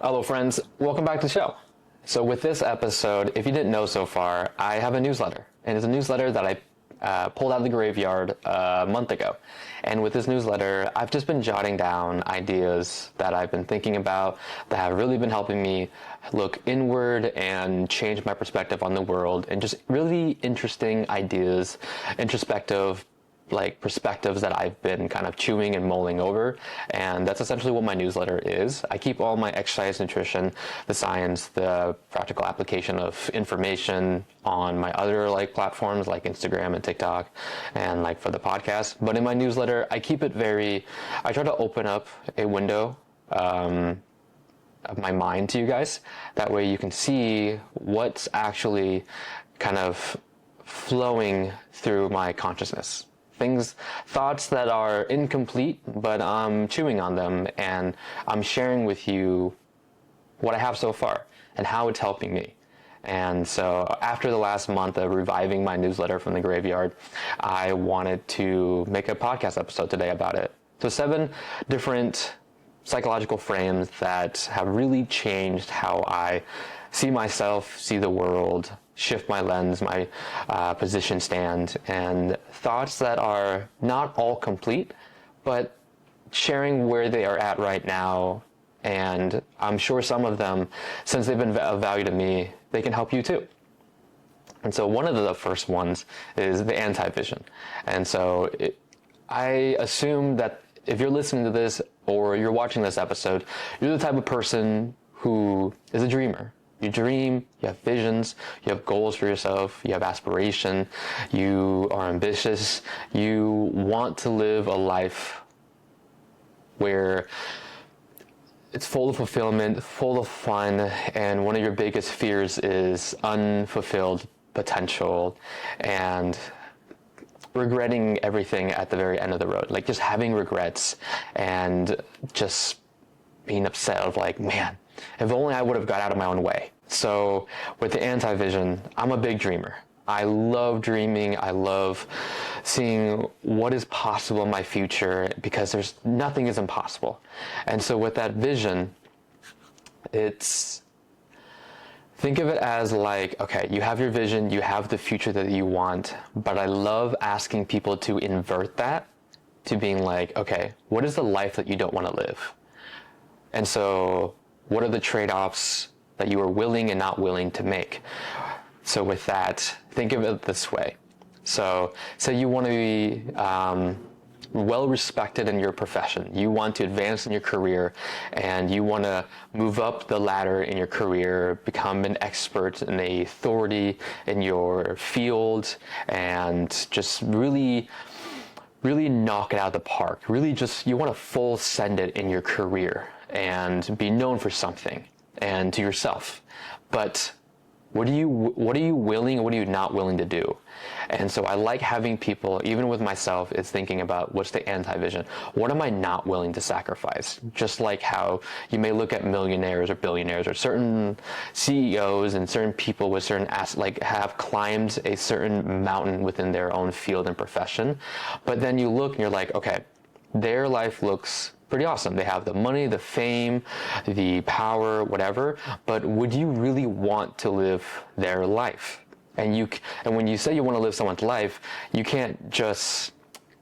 Hello friends, welcome back to the show. So with this episode, if you didn't know so far, I have a newsletter. And it's a newsletter that I pulled out of the graveyard a month ago. And with this newsletter, I've just been jotting down ideas that I've been thinking about that have really been helping me look inward and change my perspective on the world, and just really interesting ideas, introspective perspectives that I've been kind of chewing and mulling over. And that's essentially what my newsletter is. I keep all my exercise, nutrition, the science, the practical application of information on my other platforms like Instagram and TikTok, and for the podcast. But in my newsletter, I keep it I try to open up a window of my mind to you guys. That way you can see what's actually kind of flowing through my consciousness. Thoughts that are incomplete, but I'm chewing on them and I'm sharing with you what I have so far and how it's helping me. And so after the last month of reviving my newsletter from the graveyard, I wanted to make a podcast episode today about it. So 7 different psychological frames that have really changed how I see myself, see the world, shift my lens, my position stand, and thoughts that are not all complete, but sharing where they are at right now. And I'm sure some of them, since they've been of value to me, they can help you too. And so one of the first ones is the anti-vision. And so I assume that if you're listening to this or you're watching this episode, you're the type of person who is a dreamer. You dream, you have visions, you have goals for yourself, you have aspiration, you are ambitious, you want to live a life where it's full of fulfillment, full of fun, and one of your biggest fears is unfulfilled potential and regretting everything at the very end of the road. Just having regrets and just being upset of man, if only I would have got out of my own way. So with the anti-vision, I'm a big dreamer. I love dreaming. I love seeing what is possible in my future, because nothing is impossible. And so with that vision, think of it as okay, you have your vision, you have the future that you want, but I love asking people to invert that to being okay, what is the life that you don't want to live? And so what are the trade-offs that you are willing and not willing to make? So with that, think of it this way. So say you want to be well respected in your profession. You want to advance in your career, and you want to move up the ladder in your career, become an expert and an authority in your field, and just really knock it out of the park. You want to full send it in your career and be known for something and to yourself. But what are you willing and what are you not willing to do? And so I like having people, even with myself, is thinking about what's the anti-vision. What am I not willing to sacrifice? Just like how you may look at millionaires or billionaires or certain CEOs and certain people with certain have climbed a certain mountain within their own field and profession. But then you look and you're okay, their life looks pretty awesome. They have the money, the fame, the power, whatever, but would you really want to live their life? And when you say you want to live someone's life, you can't just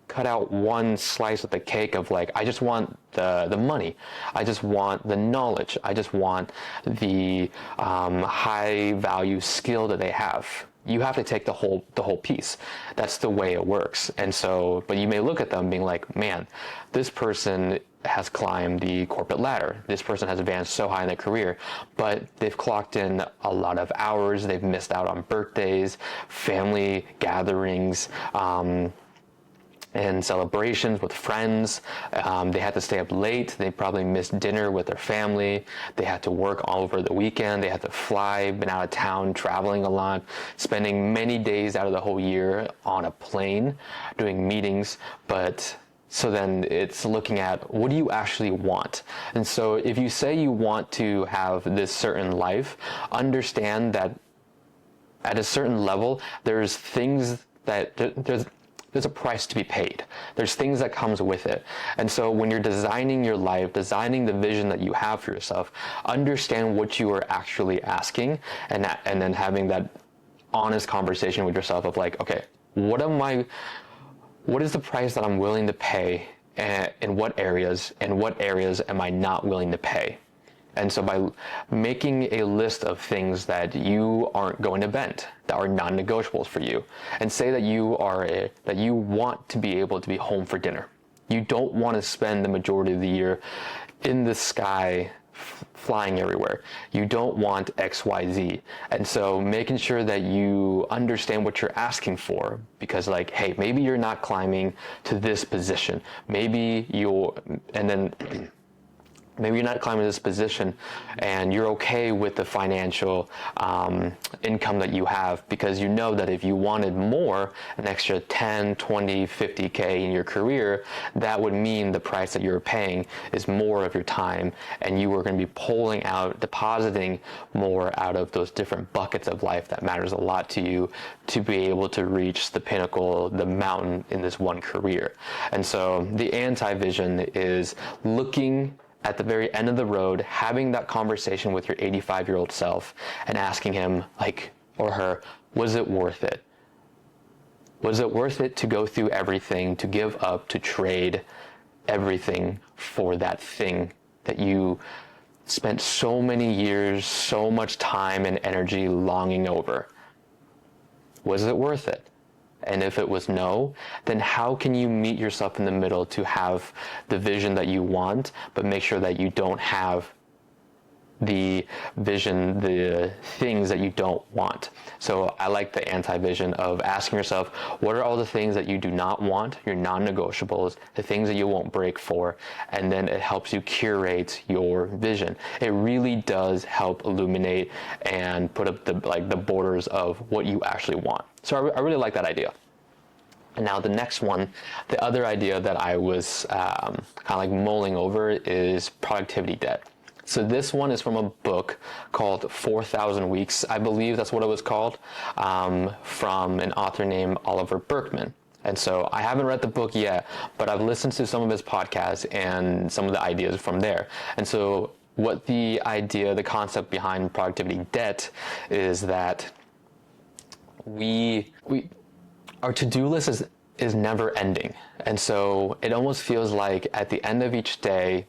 cut out one slice of the cake of I just want the money, I just want the knowledge, I just want the high value skill that they have. You have to take the whole piece. That's the way it works. And so, but you may look at them being man, this person has climbed the corporate ladder. This person has advanced so high in their career, but they've clocked in a lot of hours. They've missed out on birthdays, family gatherings, and celebrations with friends. They had to stay up late. They probably missed dinner with their family. They had to work all over the weekend. They had to fly, been out of town, traveling a lot, spending many days out of the whole year on a plane, doing meetings. So then it's looking at, what do you actually want? And so if you say you want to have this certain life, understand that at a certain level, there's there's a price to be paid. There's things that comes with it. And so when you're designing your life, designing the vision that you have for yourself, understand what you are actually asking, and then having that honest conversation with yourself of like, okay, what is the price that I'm willing to pay, and in what areas, and what areas am I not willing to pay? And so by making a list of things that you aren't going to bend, that are non-negotiables for you, and say that you want to be able to be home for dinner. You don't want to spend the majority of the year in the sky flying everywhere. You don't want XYZ. And so making sure that you understand what you're asking for, because like, hey, maybe you're not climbing to this position. Maybe you're not climbing this position and you're okay with the financial income that you have, because you know that if you wanted more, an extra 10, 20, 50K in your career, that would mean the price that you're paying is more of your time, and you are going to be pulling out, depositing more out of those different buckets of life that matters a lot to you to be able to reach the pinnacle, the mountain in this one career. And so the anti-vision is looking at the very end of the road, having that conversation with your 85-year-old self and asking him, like, or her, was it worth it? Was it worth it to go through everything, to give up, to trade everything for that thing that you spent so many years, so much time and energy longing over? Was it worth it? And if it was no, then how can you meet yourself in the middle to have the vision that you want, but make sure that you don't have the vision, the things that you don't want? So I like the anti-vision of asking yourself, what are all the things that you do not want, your non-negotiables, the things that you won't break for, and then it helps you curate your vision. It really does help illuminate and put up the borders of what you actually want. So I really like that idea. And now the next one, the other idea that I was kind of like mulling over is productivity debt. So this one is from a book called 4,000 Weeks. I believe that's what it was called, from an author named Oliver Burkeman. And so I haven't read the book yet, but I've listened to some of his podcasts and some of the ideas from there. And so what the concept behind productivity debt is that our to-do list is never ending. And so it almost feels like at the end of each day,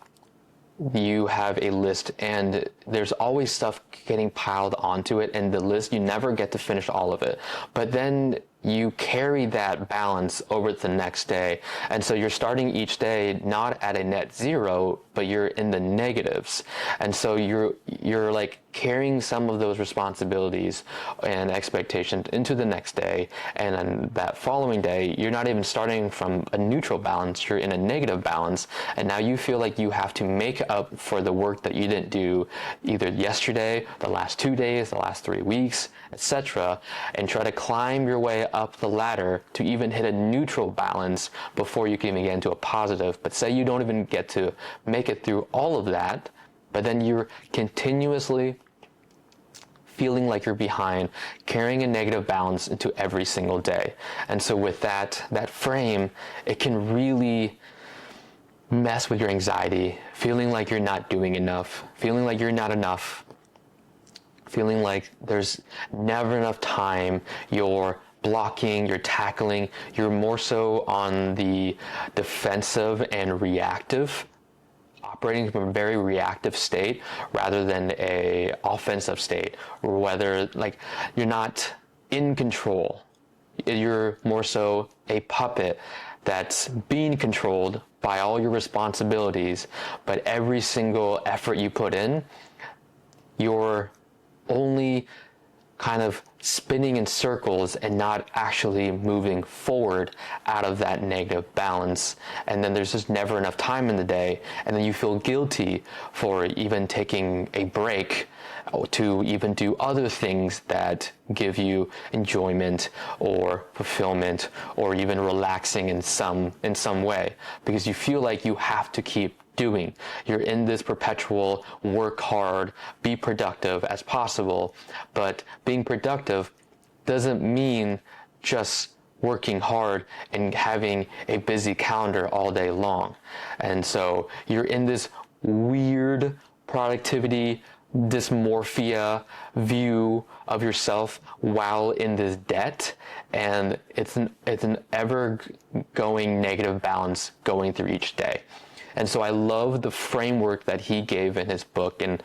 you have a list and there's always stuff getting piled onto it, and the list, you never get to finish all of it. But then you carry that balance over to the next day. And so you're starting each day not at a net zero, but you're in the negatives. And so you're like carrying some of those responsibilities and expectations into the next day. And then that following day, you're not even starting from a neutral balance, you're in a negative balance. And now you feel like you have to make up for the work that you didn't do either yesterday, the last 2 days, the last 3 weeks, etc., and try to climb your way up the ladder to even hit a neutral balance before you can even get into a positive. But say you don't even get to make it through all of that, but then you're continuously feeling like you're behind, carrying a negative balance into every single day. And so with that frame, it can really mess with your anxiety, feeling like you're not doing enough, feeling like you're not enough, feeling like there's never enough time, you're blocking, you're tackling, you're more so on the defensive and reactive, operating from a very reactive state rather than a offensive state, or whether like you're not in control, you're more so a puppet that's being controlled by all your responsibilities, but every single effort you put in, you're only kind of spinning in circles and not actually moving forward out of that negative balance. And then there's just never enough time in the day, and then you feel guilty for even taking a break to even do other things that give you enjoyment or fulfillment or even relaxing in some way, because you feel like you have to keep doing. You're in this perpetual work hard, be productive as possible, but being productive doesn't mean just working hard and having a busy calendar all day long. And so you're in this weird productivity dysmorphia view of yourself while in this debt, and it's an ever going negative balance going through each day. And so I love the framework that he gave in his book, and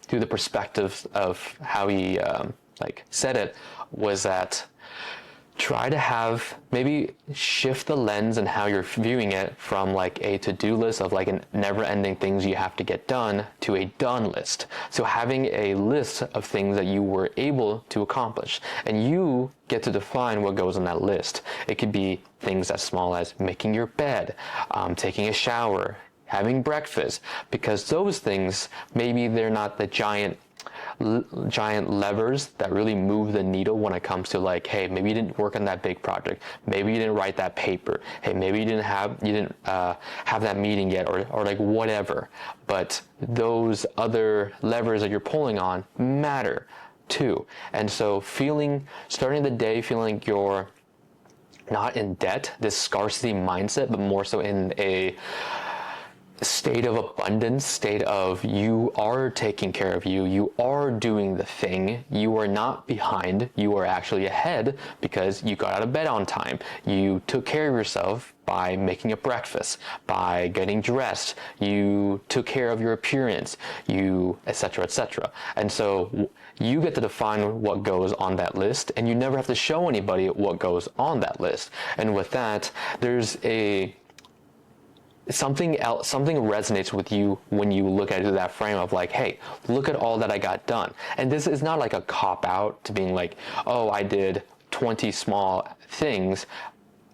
through the perspectives of how he said it, was that try to have, maybe shift the lens and how you're viewing it from like a to-do list of like a never-ending things you have to get done to a done list. So having a list of things that you were able to accomplish, and you get to define what goes on that list. It could be things as small as making your bed, taking a shower, having breakfast, because those things, maybe they're not the giant levers that really move the needle when it comes to like, hey, maybe you didn't work on that big project, maybe you didn't write that paper, hey, maybe you didn't have that meeting yet, or like whatever. But those other levers that you're pulling on matter too. And so starting the day feeling like you're not in debt, this scarcity mindset, but more so in a state of abundance, state of you are taking care of you, you are doing the thing, you are not behind, you are actually ahead because you got out of bed on time, you took care of yourself by making a breakfast, by getting dressed, you took care of your appearance, you etc., etc. And so you get to define what goes on that list, and you never have to show anybody what goes on that list. And with that, there's something resonates with you when you look at it through that frame of like, hey, look at all that I got done. And this is not like a cop out to being like, oh, I did 20 small things,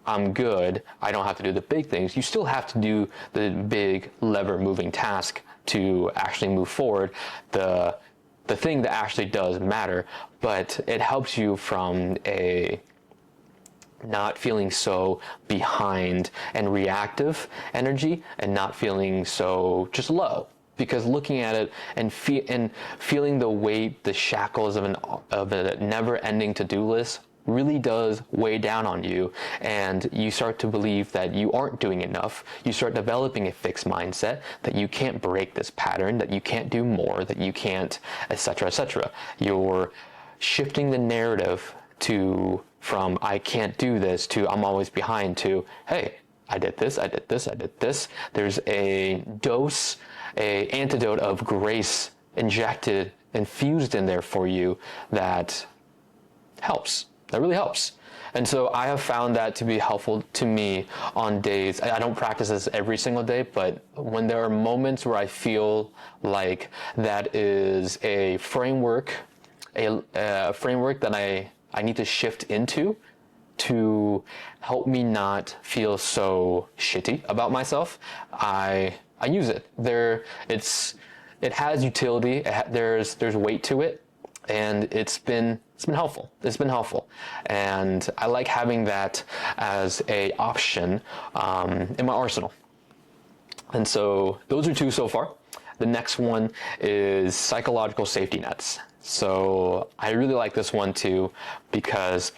I'm good, I don't have to do the big things. You still have to do the big lever moving task to actually move forward. The thing that actually does matter, but it helps you from a not feeling so behind and reactive energy, and not feeling so just low, because looking at it and feeling the weight, the shackles of a never-ending to-do list really does weigh down on you, and you start to believe that you aren't doing enough. You start developing a fixed mindset that you can't break this pattern, that you can't do more, that you can't, etc., etc. You're shifting the narrative from I can't do this to I'm always behind to, hey, I did this, I did this, I did this. There's an antidote of grace injected, infused in there for you that helps. That really helps. And so I have found that to be helpful to me on days. I don't practice this every single day, but when there are moments where I feel like that is a framework that I need to shift into to help me not feel so shitty about myself, I use it. It has utility. There's weight to it, and it's been helpful. It's been helpful, and I like having that as a option in my arsenal. And so those are two so far. The next one is psychological safety nets. So I really like this one too, because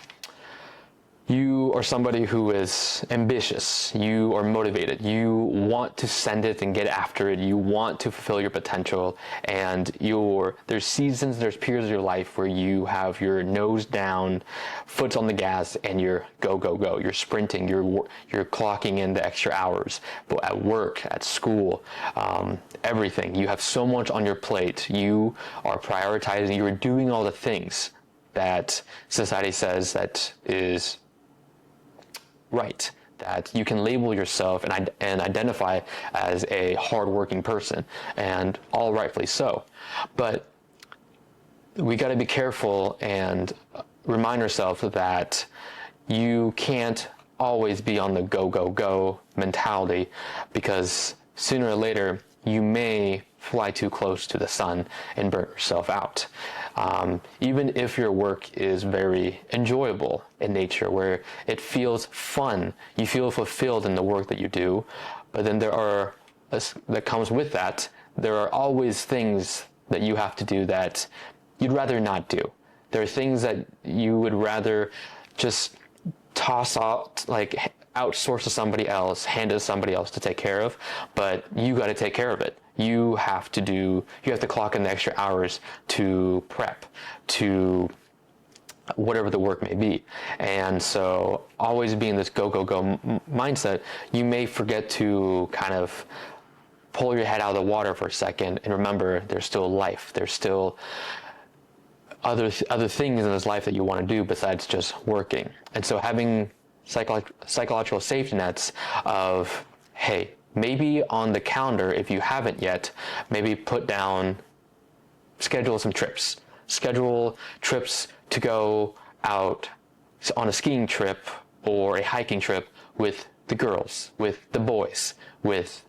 you are somebody who is ambitious, you are motivated, you want to send it and get after it, you want to fulfill your potential, and there's seasons, there's periods of your life where you have your nose down, foot on the gas, and you're go, go, go. You're sprinting, you're clocking in the extra hours, but at work, at school, everything. You have so much on your plate. You are prioritizing, you're doing all the things that society says that is right, that you can label yourself and identify as a hardworking person, and all rightfully so. But we got to be careful and remind ourselves that you can't always be on the go, go, go mentality, because sooner or later you may fly too close to the sun and burn yourself out. Even if your work is very enjoyable in nature, where it feels fun, you feel fulfilled in the work that you do, but then that comes with that, there are always things that you have to do that you'd rather not do. There are things that you would rather just toss out, like outsource to somebody else, hand it to somebody else to take care of, but you got to take care of it. You have to clock in the extra hours to prep, to whatever the work may be. And so always being this go, go, go mindset, you may forget to kind of pull your head out of the water for a second and remember there's still life. There's still other things in this life that you want to do besides just working. And so having psychological safety nets of, hey, maybe on the calendar, if you haven't yet, maybe schedule some trips. Schedule trips to go out on a skiing trip or a hiking trip with the girls, with the boys, with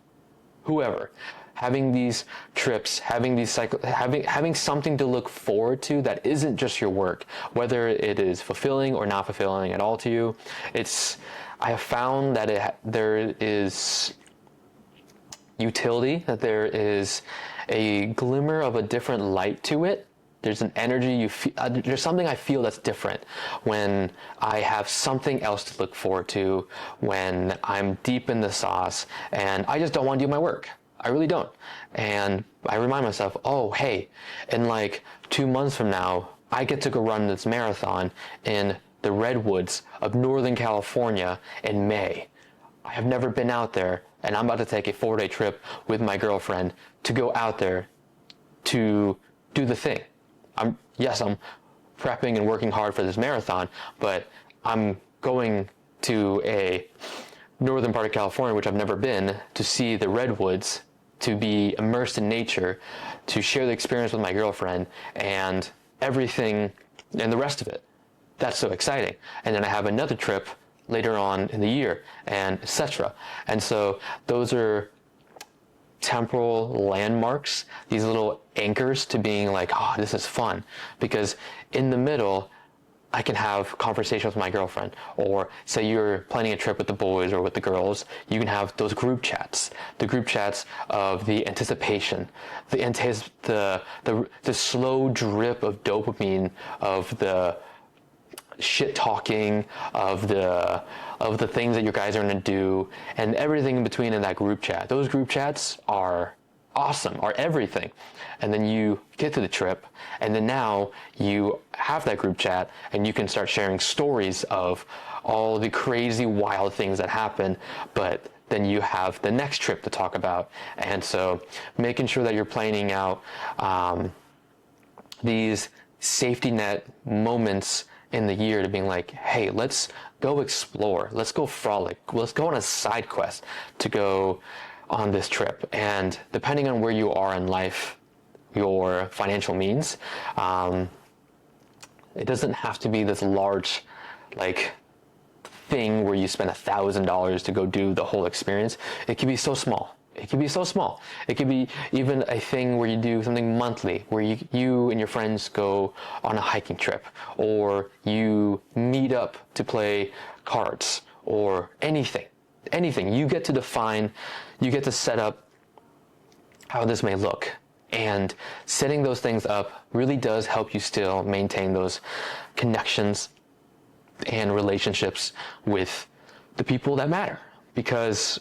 whoever. Having these trips, having something to look forward to that isn't just your work, whether it is fulfilling or not fulfilling at all to you. I have found that there is utility, that there is a glimmer of a different light to it. There's an energy you feel. There's something I feel that's different when I have something else to look forward to, when I'm deep in the sauce and I just don't want to do my work. I really don't. And I remind myself, oh, hey, in like 2 months from now, I get to go run this marathon in the redwoods of Northern California in May. I have never been out there, and I'm about to take a 4-day trip with my girlfriend to go out there to do the thing. I'm prepping and working hard for this marathon, but I'm going to a northern part of California, which I've never been, to see the redwoods, to be immersed in nature, to share the experience with my girlfriend and everything and the rest of it. That's so exciting. And then I have another trip later on in the year, and etc. And so those are temporal landmarks, these little anchors to being like, oh, this is fun. Because in the middle, I can have conversations with my girlfriend, or say you're planning a trip with the boys or with the girls, you can have those group chats, the group chats of the anticipation, the slow drip of dopamine, of the shit talking, of the things that you guys are going to do, and everything in between in that group chat. Those group chats are awesome, are everything. And then you get to the trip, and then now you have that group chat, and you can start sharing stories of all the crazy, wild things that happen, but then you have the next trip to talk about. And so making sure that you're planning out these safety net moments in the year to being like, hey, let's go explore, let's go frolic, let's go on a side quest to go on this trip. And depending on where you are in life, your financial means, it doesn't have to be this large like thing where you spend $1,000 to go do the whole experience. It can be so small. It can be so small. It could be even a thing where you do something monthly, where you and your friends go on a hiking trip, or you meet up to play cards, or anything. Anything. You get to define, you get to set up how this may look. And setting those things up really does help you still maintain those connections and relationships with the people that matter. Because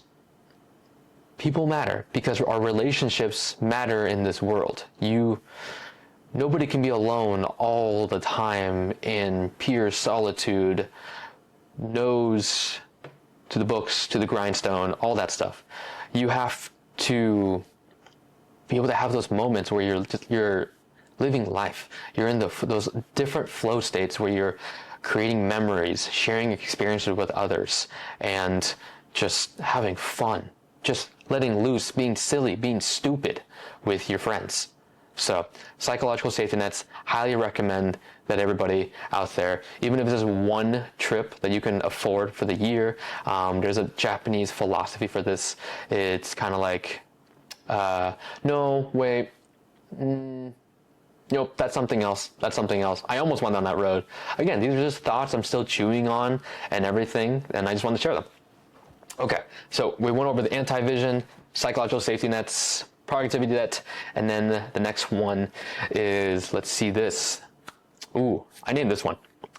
people matter, because our relationships matter in this world. Nobody can be alone all the time in pure solitude, nose to the books, to the grindstone, all that stuff. You have to be able to have those moments where you're living life. You're in those different flow states where you're creating memories, sharing experiences with others, and just having fun. Just letting loose, being silly, being stupid with your friends. So, psychological safety nets, highly recommend that everybody out there, even if this is one trip that you can afford for the year, there's a Japanese philosophy for this. It's kind of like, no, wait, nope, that's something else. That's something else. I almost went down that road. Again, these are just thoughts I'm still chewing on and everything, and I just wanted to share them. Okay, so we went over the anti-vision, psychological safety nets, productivity net, and then the next one is, let's see this. Ooh, I named this one.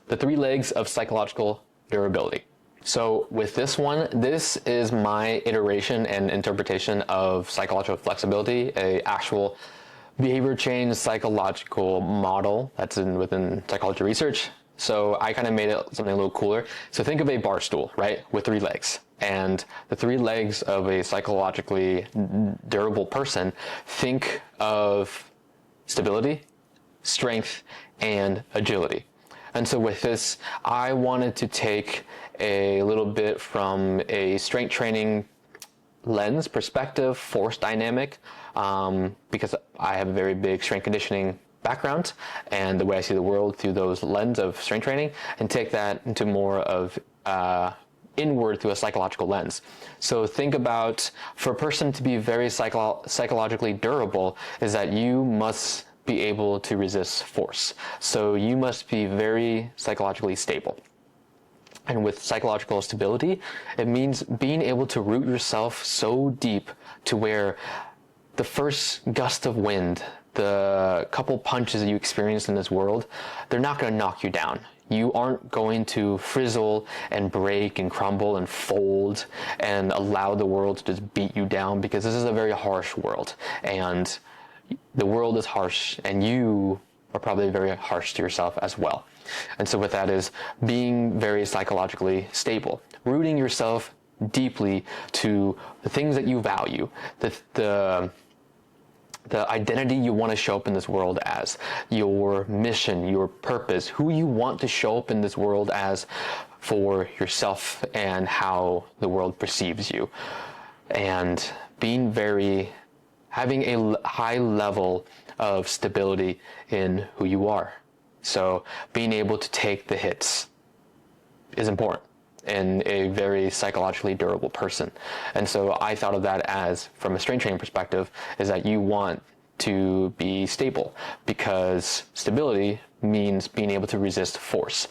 The 3 legs of psychological durability. So with this one, this is my iteration and interpretation of psychological flexibility, a actual behavior change psychological model that's within psychology research. So I kind of made it something a little cooler. So think of a bar stool, right, with 3 legs. And the 3 legs of a psychologically durable person, think of stability, strength, and agility. And so with this, I wanted to take a little bit from a strength training lens perspective, force dynamic, because I have a very big strength conditioning background and the way I see the world through those lens of strength training, and take that into more of inward through a psychological lens. So think about, for a person to be very psychologically durable, is that you must be able to resist force. So you must be very psychologically stable. And with psychological stability, it means being able to root yourself so deep to where the first gust of wind, the couple punches that you experience in this world, they're not going to knock you down. You aren't going to frizzle and break and crumble and fold and allow the world to just beat you down, because this is a very harsh world. And the world is harsh, and you are probably very harsh to yourself as well. And so with that is being very psychologically stable, rooting yourself deeply to the things that you value, the identity you want to show up in this world as, your mission, your purpose, who you want to show up in this world as for yourself and how the world perceives you. And having a high level of stability in who you are. So being able to take the hits is important in a very psychologically durable person. And so I thought of that as, from a strength training perspective, is that you want to be stable, because stability means being able to resist force.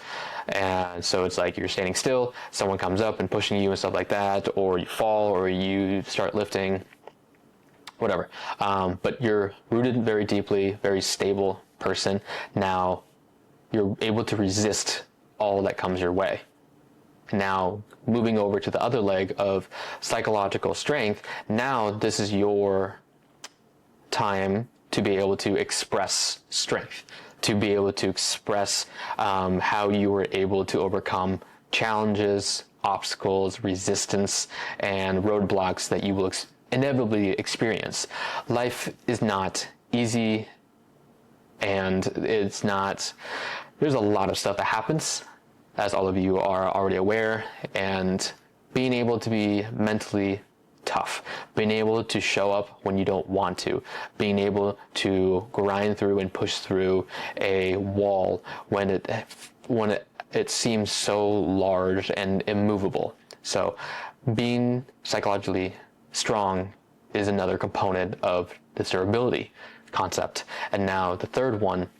And so it's like you're standing still, someone comes up and pushing you and stuff like that, or you fall, or you start lifting, whatever. But you're rooted very deeply, very stable person. Now you're able to resist all that comes your way. Now, moving over to the other leg of psychological strength, now this is your time to be able to express strength, to be able to express how you were able to overcome challenges, obstacles, resistance, and roadblocks that you will inevitably experience. Life is not easy, and there's a lot of stuff that happens, as all of you are already aware, and being able to be mentally tough, being able to show up when you don't want to, being able to grind through and push through a wall when it seems so large and immovable. So being psychologically strong is another component of this durability concept. And now the third one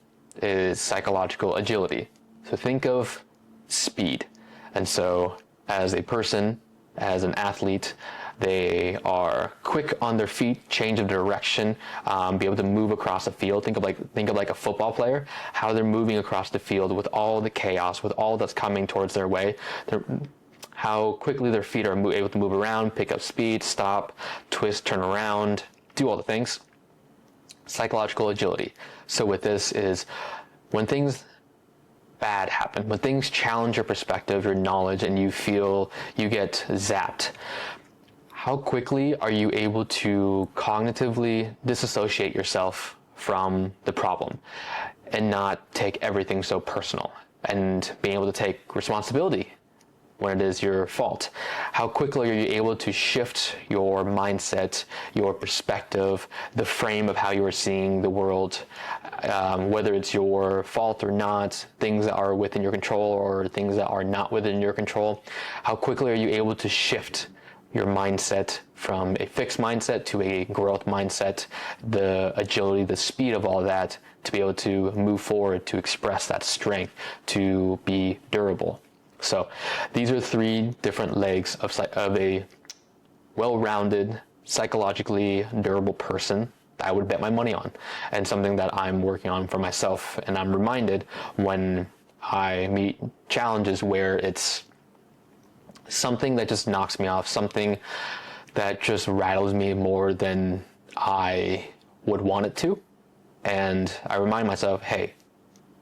is psychological agility. So think of speed. And so as a person, as an athlete, they are quick on their feet, change of direction, be able to move across the field. Think of like a football player, how they're moving across the field with all the chaos, with all that's coming towards their way. How quickly their feet are able to move around, pick up speed, stop, twist, turn around, do all the things. Psychological agility. So with this is when things bad happen, when things challenge your perspective, your knowledge, and you feel you get zapped, how quickly are you able to cognitively disassociate yourself from the problem and not take everything so personal, and being able to take responsibility when it is your fault? How quickly are you able to shift your mindset, your perspective, the frame of how you are seeing the world, whether it's your fault or not, things that are within your control or things that are not within your control? How quickly are you able to shift your mindset from a fixed mindset to a growth mindset, the agility, the speed of all that, to be able to move forward, to express that strength, to be durable? So these are 3 different legs of a well-rounded, psychologically durable person that I would bet my money on, and something that I'm working on for myself. And I'm reminded when I meet challenges where it's something that just knocks me off, something that just rattles me more than I would want it to. And I remind myself, hey,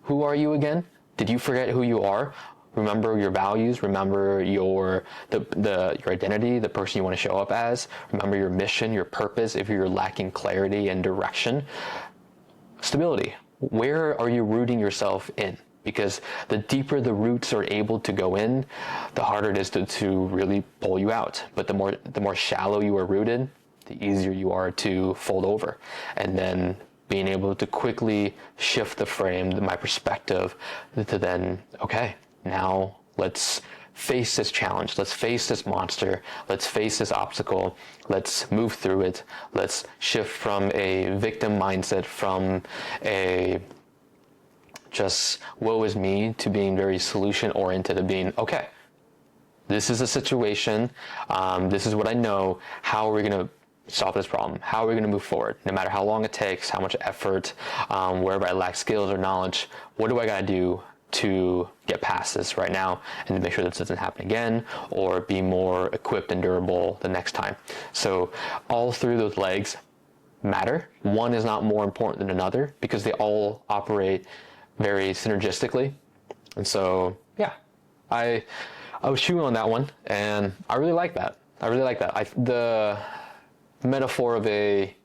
who are you again? Did you forget who you are? Remember your values, remember your identity, the person you want to show up as, remember your mission, your purpose. If you're lacking clarity and direction, stability. Where are you rooting yourself in? Because the deeper the roots are able to go in, the harder it is to really pull you out. But the more shallow you are rooted, the easier you are to fold over. And then being able to quickly shift the frame, my perspective, to then, okay, now let's face this challenge. Let's face this monster. Let's face this obstacle. Let's move through it. Let's shift from a victim mindset, from a just woe is me, to being very solution oriented, of being, okay, this is a situation. This is what I know. How are we going to solve this problem? How are we going to move forward? No matter how long it takes, how much effort, wherever I lack skills or knowledge, what do I got to do to get past this right now and to make sure this doesn't happen again, or be more equipped and durable the next time? So all through those legs matter. One is not more important than another because they all operate very synergistically. And so, yeah, I was chewing on that one, and I really like that. The metaphor of a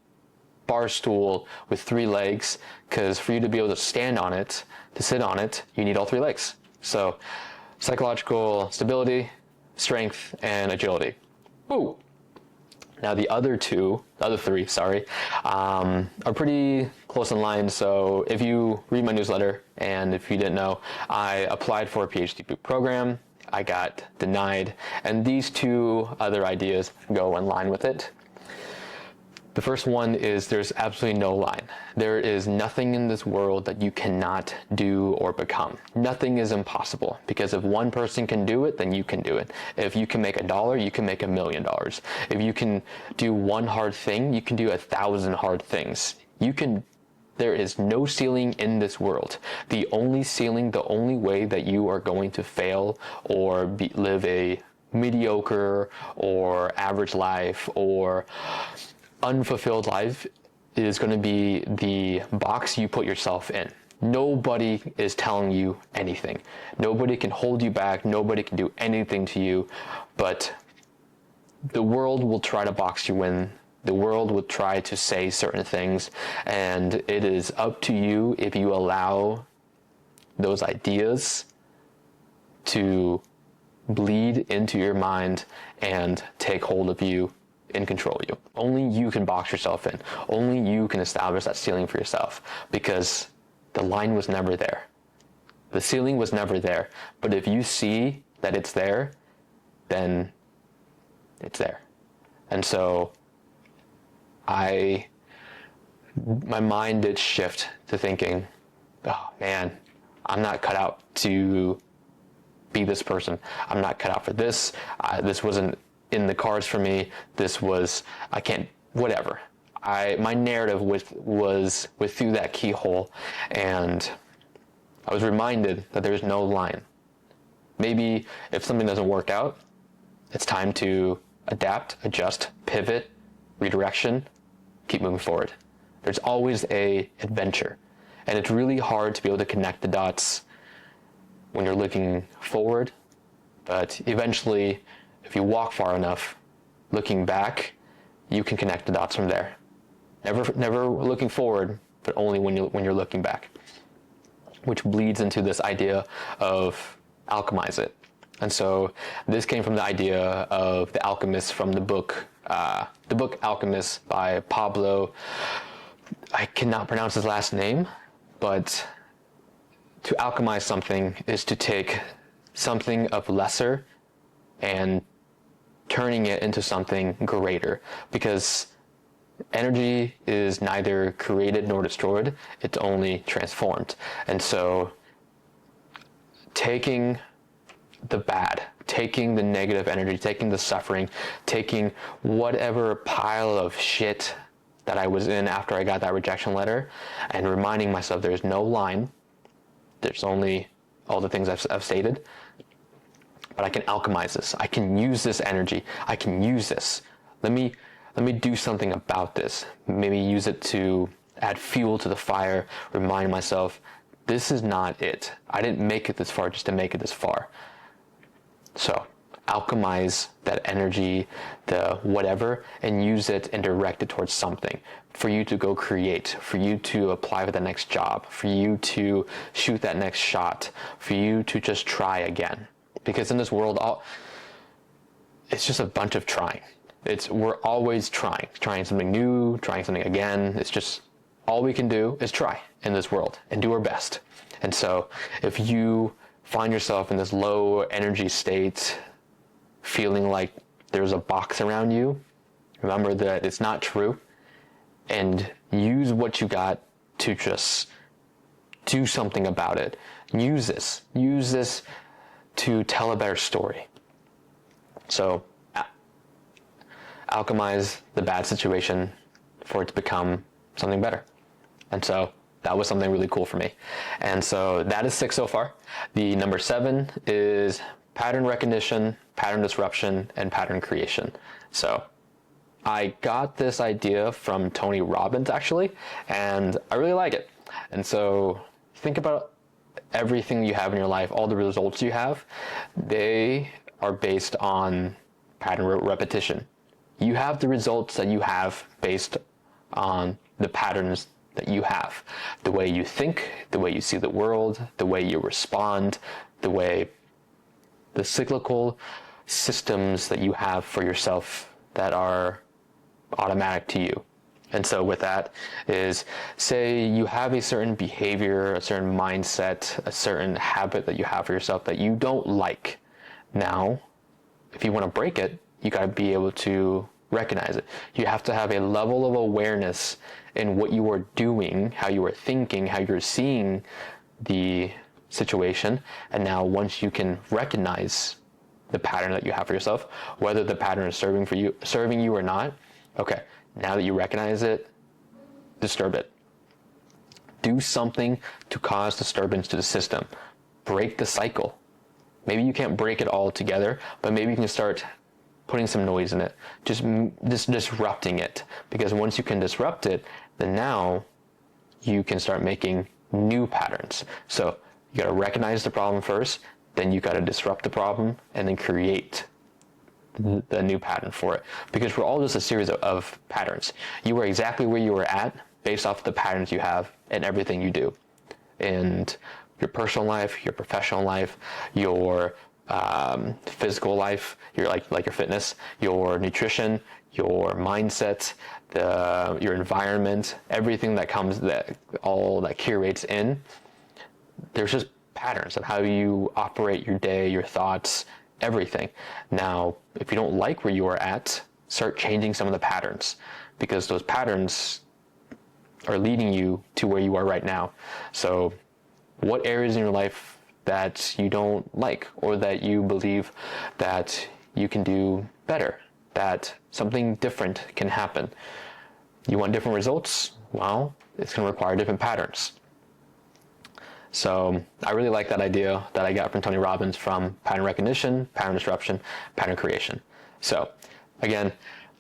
bar stool with 3 legs, because for you to be able to stand on it, to sit on it, you need all 3 legs. So psychological stability, strength, and agility. Ooh. Now the other 3, are pretty close in line. So if you read my newsletter, and if you didn't know, I applied for a PhD program. I got denied, and these 2 other ideas go in line with it. The first one is there's absolutely no line. There is nothing in this world that you cannot do or become. Nothing is impossible, because if one person can do it, then you can do it. If you can make $1, you can make $1 million. If you can do one hard thing, you can do 1,000 hard things. There is no ceiling in this world. The only ceiling, the only way that you are going to fail or live a mediocre or average life or unfulfilled life is going to be the box you put yourself in. Nobody is telling you anything. Nobody can hold you back. Nobody can do anything to you, but the world will try to box you in. The world will try to say certain things, and it is up to you if you allow those ideas to bleed into your mind and take hold of you and control you. Only you can box yourself in. Only you can establish that ceiling for yourself, because the line was never there. The ceiling was never there. But if you see that it's there, then it's there. And so my mind did shift to thinking, oh man, I'm not cut out to be this person. I'm not cut out for this. This wasn't in the cards for me. I can't, whatever. My narrative was through that keyhole, and I was reminded that there's no line. Maybe if something doesn't work out, it's time to adapt, adjust, pivot, redirection, keep moving forward. There's always an adventure, and it's really hard to be able to connect the dots when you're looking forward, but eventually, if you walk far enough, looking back, you can connect the dots from there. Never looking forward, but only when you're looking back, which bleeds into this idea of alchemize it. And so this came from the idea of the alchemist from the book Alchemist by Pablo. I cannot pronounce his last name, but to alchemize something is to take something of lesser and turning it into something greater, because energy is neither created nor destroyed, it's only transformed. And so taking the bad, taking the negative energy, taking the suffering, taking whatever pile of shit that I was in after I got that rejection letter, and reminding myself there's no line, there's only all the things I've stated, but I can alchemize this. I can use this energy. I can use this. Let me do something about this. Maybe use it to add fuel to the fire, remind myself, this is not it. I didn't make it this far just to make it this far. So alchemize that energy, the whatever, and use it and direct it towards something for you to go create, for you to apply for the next job, for you to shoot that next shot, for you to just try again. Because in this world, it's just a bunch of trying. We're always trying something new, trying something again. It's just all we can do is try in this world and do our best. And so if you find yourself in this low energy state, feeling like there's a box around you, remember that it's not true, and use what you got to just do something about it. Use this to tell a better story. So alchemize the bad situation for it to become something better. And so that was something really cool for me. And so that is 6 so far. The number 7 is pattern recognition, pattern disruption, and pattern creation. So I got this idea from Tony Robbins, actually, and I really like it. And so think about everything you have in your life, all the results you have, they are based on pattern repetition. You have the results that you have based on the patterns that you have. The way you think, the way you see the world, the way you respond, the cyclical systems that you have for yourself that are automatic to you. And so with that is, say you have a certain behavior, a certain mindset, a certain habit that you have for yourself that you don't like. Now, if you want to break it, you got to be able to recognize it. You have to have a level of awareness in what you are doing, how you are thinking, how you're seeing the situation. And now once you can recognize the pattern that you have for yourself, whether the pattern is serving you or not, okay, now that you recognize it, disturb it. Do something to cause disturbance to the system. Break the cycle. Maybe you can't break it all together, but maybe you can start putting some noise in it, just disrupting it. Because once you can disrupt it, then now you can start making new patterns. So you got to recognize the problem first, then you got to disrupt the problem, and then create the new pattern for it. Because we're all just a series of patterns. You are exactly where you are at based off the patterns you have in everything you do. And your personal life, your professional life, your physical life, your like your fitness, your nutrition, your mindset, your environment, everything that comes, all that curates in. There's just patterns of how you operate your day, your thoughts, everything. Now, if you don't like where you are at, start changing some of the patterns, because those patterns are leading you to where you are right now. So what areas in your life that you don't like, or that you believe that you can do better, that something different can happen? You want different results? Well, it's going to require different patterns. So I really like that idea that I got from Tony Robbins, from pattern recognition, pattern disruption, pattern creation. So again,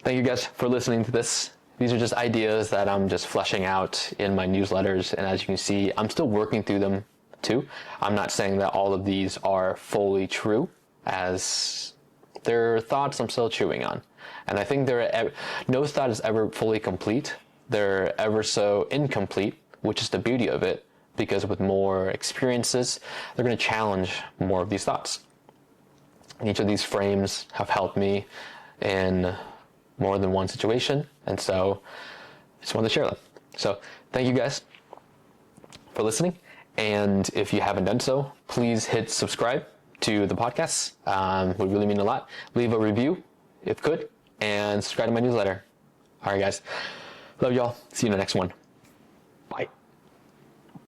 thank you guys for listening to this. These are just ideas that I'm just fleshing out in my newsletters, and as you can see, I'm still working through them too. I'm not saying that all of these are fully true, as there are thoughts I'm still chewing on. And I think no thought is ever fully complete. They're ever so incomplete, which is the beauty of it, because with more experiences, they're going to challenge more of these thoughts. And each of these frames have helped me in more than one situation, and so I just wanted to share them. So thank you guys for listening, and if you haven't done so, please hit subscribe to the podcast. Would really mean a lot. Leave a review if could, and subscribe to my newsletter. All right, guys. Love y'all. See you in the next one. Bye.